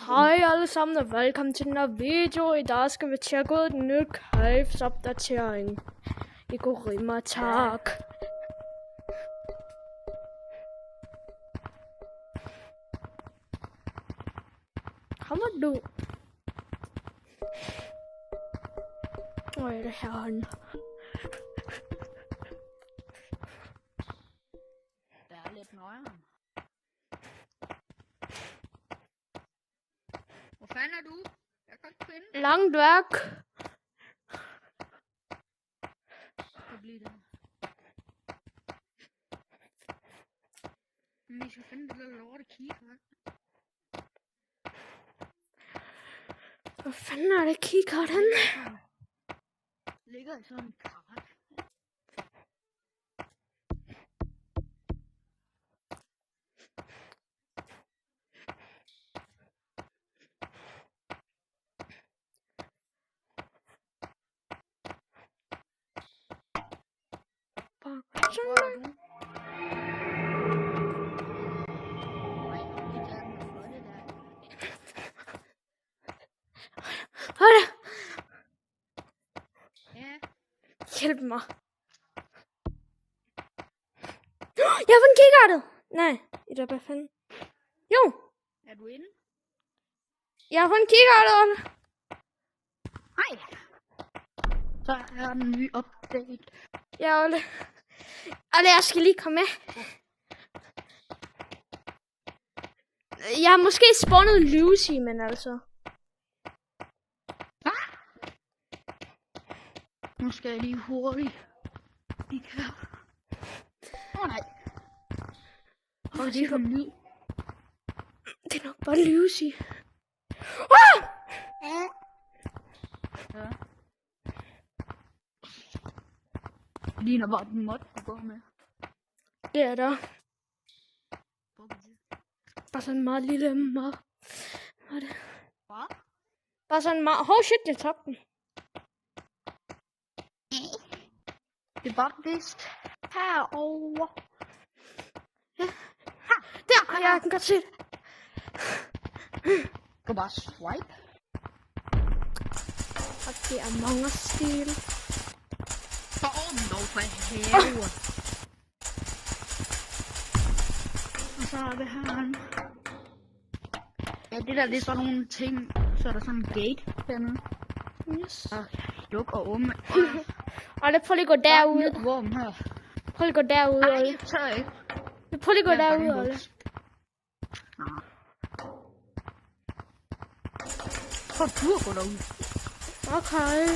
Hej alle sammen og velkommen til den her video. I dag skal vi tjekke ud den nye Caves opdatering i Gorilla Tag. Kommer du? Hvor er det herhen? Der er lidt nøjere. Hvor fanden er du? Jeg kan ikke finde dig. Langt væk. Det bliver det. Men vi skal finde det der lorte kigger. Hvor fanden er det kigger den? Ligger i sådan en krat. Hvor er du? Hold da. Ja. Hjælp mig. Jeg har fundet kikkertet. Nej, i der hvad fanden? Jo, Er du inde? jeg har fundet kikkertet. Hej. Så er den nye update. Ja, Olle. Olle, jeg skal lige komme med. Jeg har måske spawnet Lucy, men altså. Nu skal jeg lige hurtigt. Nej. Hvor er det for en lyd? Det er nok bare Lucy. Ah! Ja. Det ligner bare den mod, du går med. Det er der. Bare sådan en meget lille mod. Hvad er det? Hvad? Bare sådan en meget... Oh shit, jeg tabte den. Det er bare vist herovre. Ja. Der, jeg kan godt se det. Du kan bare swipe. Og det er mange stil. Storm dog for helvede. Og så er det her. Ja, det der, det er sådan nogle ting. Så er der sådan en gate dernede. Yes. Og luk og åbne. Og det prøv lige at gå derud. Vorm her. Prøv lige at gå derud, Nej, Olle. jeg tør ikke. Prøv lige at gå derud, Olle. Prøv du at gå derud. Okay.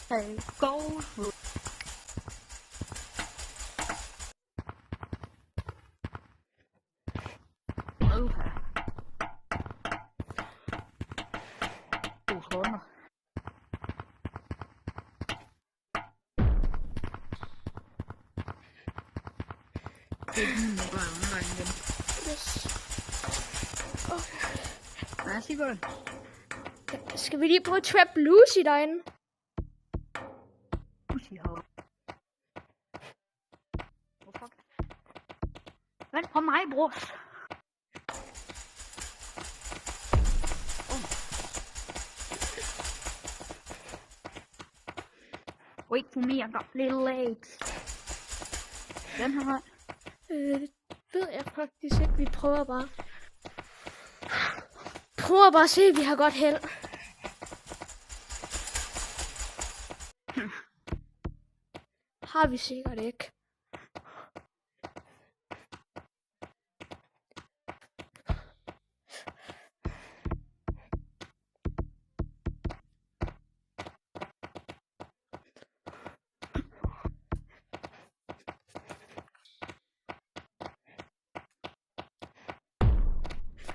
Hey, go. Yes. Okay. Lad os lige gå. Skal vi lige prøve at trap Lucy derinde? Lucy herovre. Hvorfor? Vent på mig, bror. Wait for me, I got little legs. Den her. Det ved jeg faktisk ikke. Vi prøver bare. Prøver bare at se, at vi har godt held. Har vi sikkert ikke.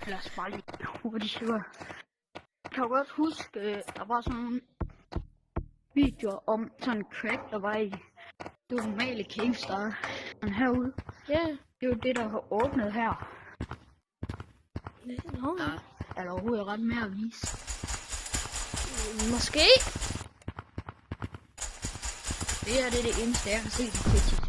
Lad os bare lige hurtigt høre. Jeg kan godt huske, der var sådan nogle videoer om sådan en crack, der var i det normale caves, der er herude. Ja. Yeah. Det er jo det, der har åbnet her. Nå. Ja. Er der overhovedet ret mere at vise? Måske. Det her det er det eneste, jeg har set i Kitchen.